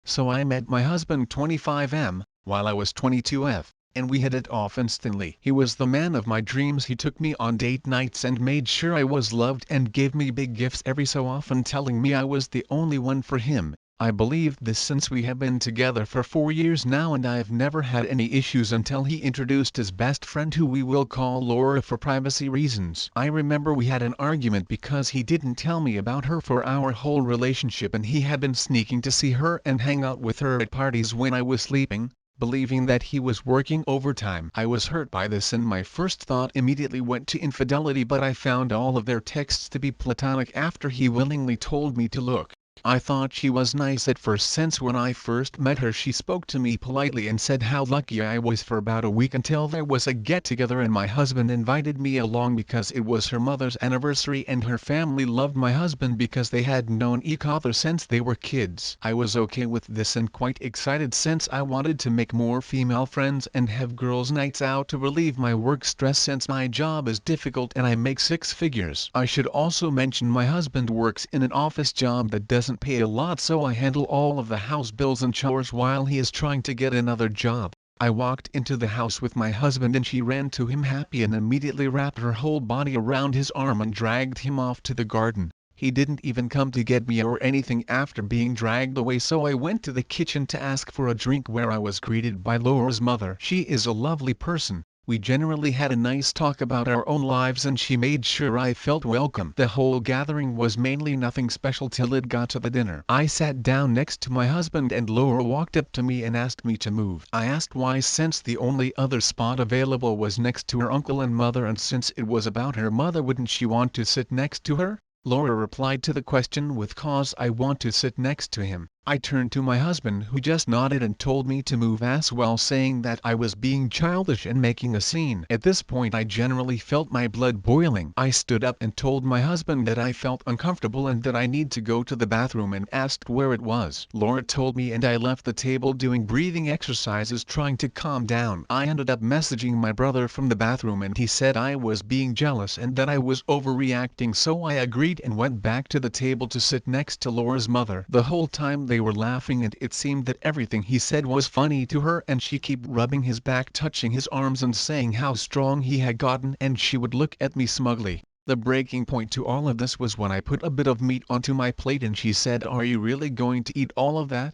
So I met my husband 25M, while I was 22F, and we hit it off instantly. He was the man of my dreams. He took me on date nights and made sure I was loved and gave me big gifts every so often, telling me I was the only one for him. I believed this since we have been together for 4 years now, and I've never had any issues until he introduced his best friend, who we will call Laura for privacy reasons. I remember we had an argument because he didn't tell me about her for our whole relationship, and he had been sneaking to see her and hang out with her at parties when I was sleeping, believing that he was working overtime. I was hurt by this, and my first thought immediately went to infidelity, but I found all of their texts to be platonic after he willingly told me to look. I thought she was nice at first, since when I first met her she spoke to me politely and said how lucky I was for about a week, until there was a get-together and my husband invited me along because it was her mother's anniversary and her family loved my husband because they had known each other since they were kids. I was okay with this and quite excited, since I wanted to make more female friends and have girls' nights out to relieve my work stress, since my job is difficult and I make 6 figures. I should also mention my husband works in an office job that doesn't pay a lot, so I handle all of the house bills and chores while he is trying to get another job. I walked into the house with my husband and she ran to him happy and immediately wrapped her whole body around his arm and dragged him off to the garden. He didn't even come to get me or anything after being dragged away, so I went to the kitchen to ask for a drink, where I was greeted by Laura's mother. She is a lovely person. We generally had a nice talk about our own lives and she made sure I felt welcome. The whole gathering was mainly nothing special till it got to the dinner. I sat down next to my husband and Laura walked up to me and asked me to move. I asked why, since the only other spot available was next to her uncle and mother, and since it was about her mother, wouldn't she want to sit next to her? Laura replied to the question with, "Cause I want to sit next to him." I turned to my husband, who just nodded and told me to move as well, saying that I was being childish and making a scene. At this point I generally felt my blood boiling. I stood up and told my husband that I felt uncomfortable and that I need to go to the bathroom, and asked where it was. Laura told me and I left the table doing breathing exercises trying to calm down. I ended up messaging my brother from the bathroom and he said I was being jealous and that I was overreacting, so I agreed and went back to the table to sit next to Laura's mother. The whole time they were laughing and it seemed that everything he said was funny to her, and she kept rubbing his back, touching his arms and saying how strong he had gotten, and she would look at me smugly. The breaking point to all of this was when I put a bit of meat onto my plate and she said, "Are you really going to eat all of that?"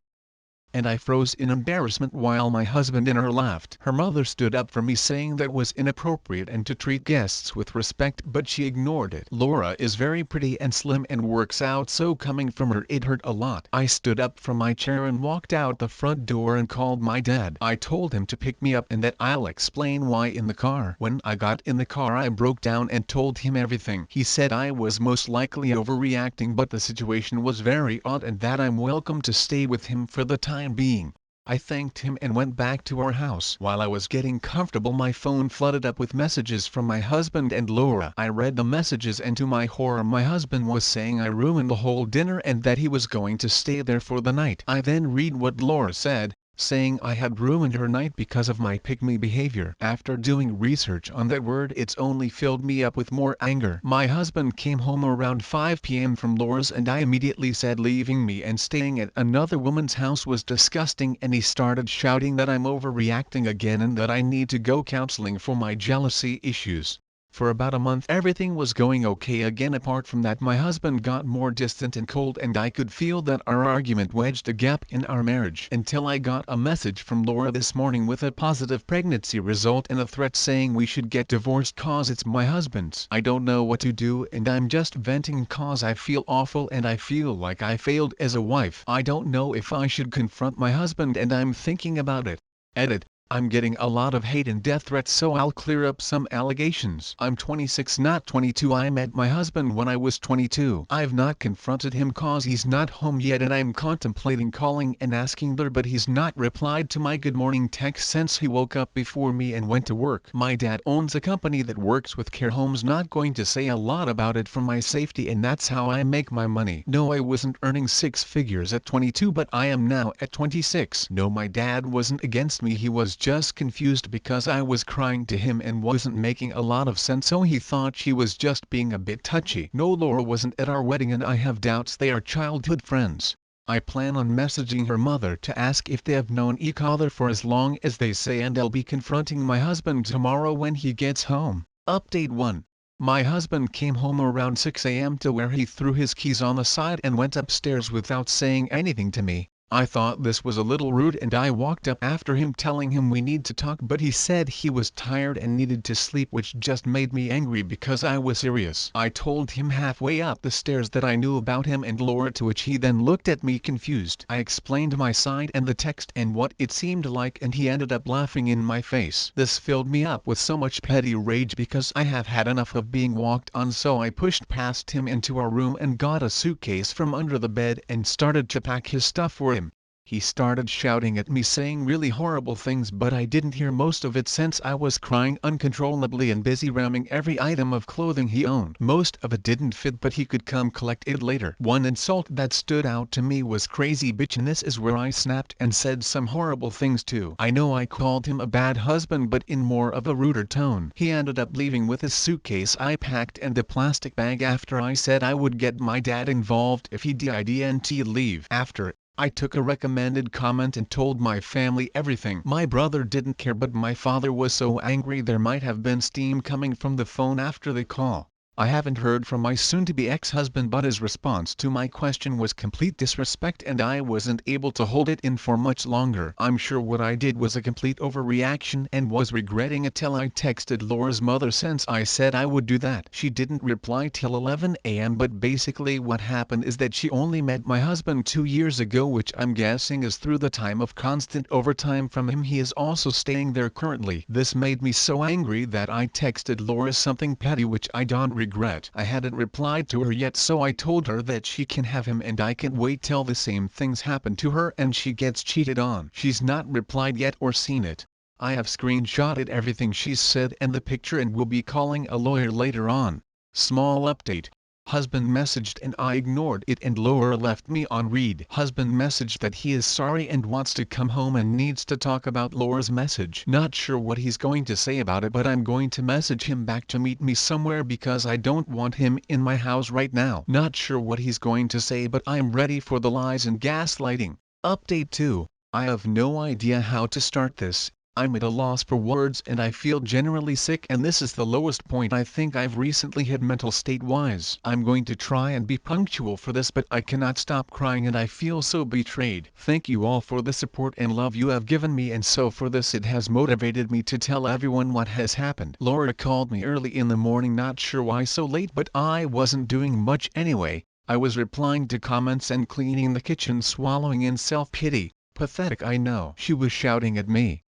And I froze in embarrassment while my husband and her laughed. Her mother stood up for me, saying that was inappropriate and to treat guests with respect, but she ignored it. Laura is very pretty and slim and works out, so coming from her it hurt a lot. I stood up from my chair and walked out the front door and called my dad. I told him to pick me up and that I'll explain why in the car. When I got in the car I broke down and told him everything. He said I was most likely overreacting, but the situation was very odd and that I'm welcome to stay with him for the time being. I thanked him and went back to our house. While I was getting comfortable, my phone flooded up with messages from my husband and Laura. I read the messages and to my horror my husband was saying I ruined the whole dinner and that he was going to stay there for the night. I then read what Laura said, saying I had ruined her night because of my pick-me behavior. After doing research on that word, it's only filled me up with more anger. My husband came home around 5 p.m. from Laura's and I immediately said leaving me and staying at another woman's house was disgusting, and he started shouting that I'm overreacting again and that I need to go counseling for my jealousy issues. For about a month everything was going okay again. Apart from that, my husband got more distant and cold and I could feel that our argument wedged a gap in our marriage, until I got a message from Laura this morning with a positive pregnancy result and a threat saying we should get divorced cause it's my husband's. I don't know what to do and I'm just venting cause I feel awful and I feel like I failed as a wife. I don't know if I should confront my husband and I'm thinking about it. Edit. I'm getting a lot of hate and death threats, so I'll clear up some allegations. I'm 26 not 22. I met my husband when I was 22. I've not confronted him cause he's not home yet and I'm contemplating calling and asking there, but he's not replied to my good morning text since he woke up before me and went to work. My dad owns a company that works with care homes. Not going to say a lot about it for my safety, and that's how I make my money. No, I wasn't earning 6 figures at 22, but I am now at 26. No, my dad wasn't against me, he was just confused because I was crying to him and wasn't making a lot of sense, so he thought she was just being a bit touchy. No, Laura wasn't at our wedding and I have doubts they are childhood friends. I plan on messaging her mother to ask if they have known each other for as long as they say, and I'll be confronting my husband tomorrow when he gets home. Update 1. My husband came home around 6 a.m. to where he threw his keys on the side and went upstairs without saying anything to me. I thought this was a little rude and I walked up after him telling him we need to talk, but he said he was tired and needed to sleep, which just made me angry because I was serious. I told him halfway up the stairs that I knew about him and Laura, to which he then looked at me confused. I explained my side and the text and what it seemed like, and he ended up laughing in my face. This filled me up with so much petty rage because I have had enough of being walked on, so I pushed past him into our room and got a suitcase from under the bed and started to pack his stuff for him. He started shouting at me saying really horrible things, but I didn't hear most of it since I was crying uncontrollably and busy ramming every item of clothing he owned. Most of it didn't fit, but he could come collect it later. One insult that stood out to me was crazy bitch, and this is where I snapped and said some horrible things too. I know I called him a bad husband, but in more of a ruder tone. He ended up leaving with his suitcase I packed and a plastic bag after I said I would get my dad involved if he didn't leave. After I took a recommended comment and told my family everything. My brother didn't care, but my father was so angry there might have been steam coming from the phone after the call. I haven't heard from my soon-to-be ex-husband, but his response to my question was complete disrespect and I wasn't able to hold it in for much longer. I'm sure what I did was a complete overreaction and was regretting it till I texted Laura's mother since I said I would do that. She didn't reply till 11 a.m. but basically what happened is that she only met my husband 2 years ago, which I'm guessing is through the time of constant overtime from him. He is also staying there currently. This made me so angry that I texted Laura something petty which I don't regret. I hadn't replied to her yet, so I told her that she can have him and I can't wait till the same things happen to her and she gets cheated on. She's not replied yet or seen it. I have screenshotted everything she's said and the picture and will be calling a lawyer later on. Small update. Husband messaged and I ignored it and Laura left me on read. Husband messaged that he is sorry and wants to come home and needs to talk about Laura's message. Not sure what he's going to say about it, but I'm going to message him back to meet me somewhere because I don't want him in my house right now. Not sure what he's going to say, but I'm ready for the lies and gaslighting. Update 2. I have no idea how to start this. I'm at a loss for words and I feel generally sick, and this is the lowest point I think I've recently hit mental state-wise. I'm going to try and be punctual for this, but I cannot stop crying and I feel so betrayed. Thank you all for the support and love you have given me, and so for this it has motivated me to tell everyone what has happened. Laura called me early in the morning, not sure why so late, but I wasn't doing much anyway. I was replying to comments and cleaning the kitchen, swallowing in self-pity. Pathetic, I know. She was shouting at me,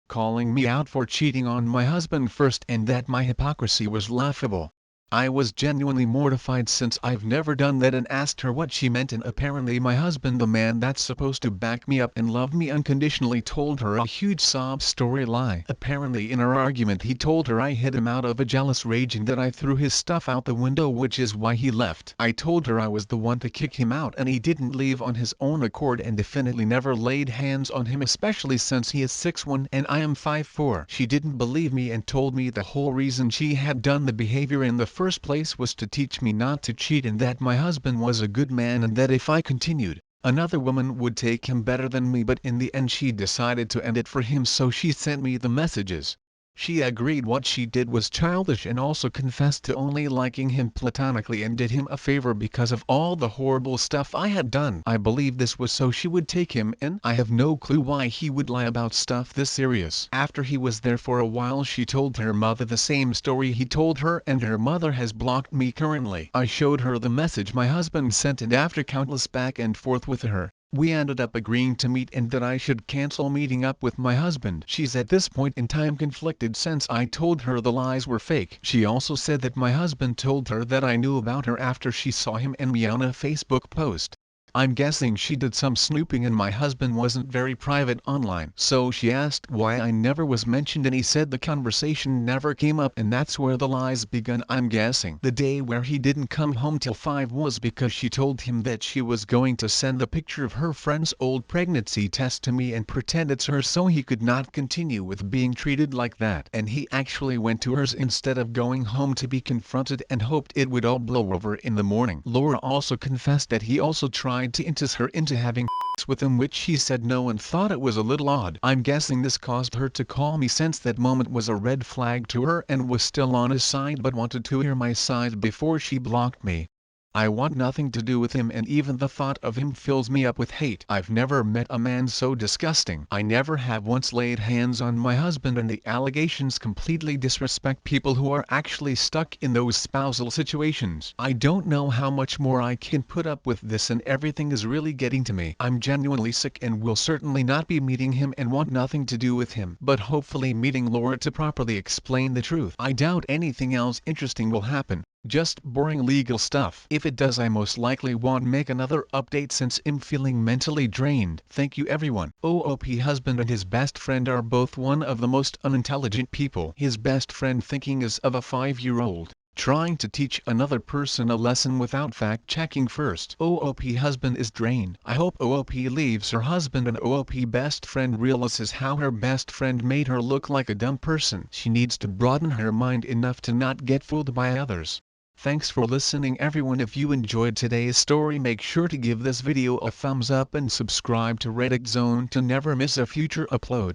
calling me out for cheating on my husband first, and that my hypocrisy was laughable. I was genuinely mortified since I've never done that, and asked her what she meant, and apparently my husband, the man that's supposed to back me up and love me unconditionally, told her a huge sob story lie. Apparently in our argument he told her I hit him out of a jealous rage and that I threw his stuff out the window, which is why he left. I told her I was the one to kick him out and he didn't leave on his own accord, and definitely never laid hands on him, especially since he is 6'1" and I am 5'4". She didn't believe me and told me the whole reason she had done the behavior in the first place was to teach me not to cheat, and that my husband was a good man and that if I continued, another woman would take him better than me. But in the end she decided to end it for him, so she sent me the messages. She agreed what she did was childish and also confessed to only liking him platonically and did him a favor because of all the horrible stuff I had done. I believe this was so she would take him in. I have no clue why he would lie about stuff this serious. After he was there for a while, she told her mother the same story he told her, and her mother has blocked me currently. I showed her the message my husband sent, and after countless back and forth with her, we ended up agreeing to meet and that I should cancel meeting up with my husband. She's at this point in time conflicted since I told her the lies were fake. She also said that my husband told her that I knew about her after she saw him and me on a Facebook post. I'm guessing she did some snooping and my husband wasn't very private online. So she asked why I never was mentioned and he said the conversation never came up, and that's where the lies begun. I'm guessing the day where he didn't come home till 5 was because she told him that she was going to send the picture of her friend's old pregnancy test to me and pretend it's hers so he could not continue with being treated like that. And he actually went to hers instead of going home to be confronted and hoped it would all blow over in the morning. Laura also confessed that he also tried tried to entice her into having sex with him, which she said no and thought it was a little odd. I'm guessing this caused her to call me, since that moment was a red flag to her, and was still on his side but wanted to hear my side before she blocked me. I want nothing to do with him, and even the thought of him fills me up with hate. I've never met a man so disgusting. I never have once laid hands on my husband, and the allegations completely disrespect people who are actually stuck in those spousal situations. I don't know how much more I can put up with this, and everything is really getting to me. I'm genuinely sick and will certainly not be meeting him and want nothing to do with him, but hopefully meeting Laura to properly explain the truth. I doubt anything else interesting will happen. Just boring legal stuff. If it does, I most likely won't make another update since I'm feeling mentally drained. Thank you everyone. OOP husband and his best friend are both one of the most unintelligent people. His best friend thinking is of a 5-year-old, trying to teach another person a lesson without fact-checking first. OOP husband is drained. I hope OOP leaves her husband and OOP best friend realizes how her best friend made her look like a dumb person. She needs to broaden her mind enough to not get fooled by others. Thanks for listening everyone. If you enjoyed today's story, make sure to give this video a thumbs up and subscribe to Reddit Zone to never miss a future upload.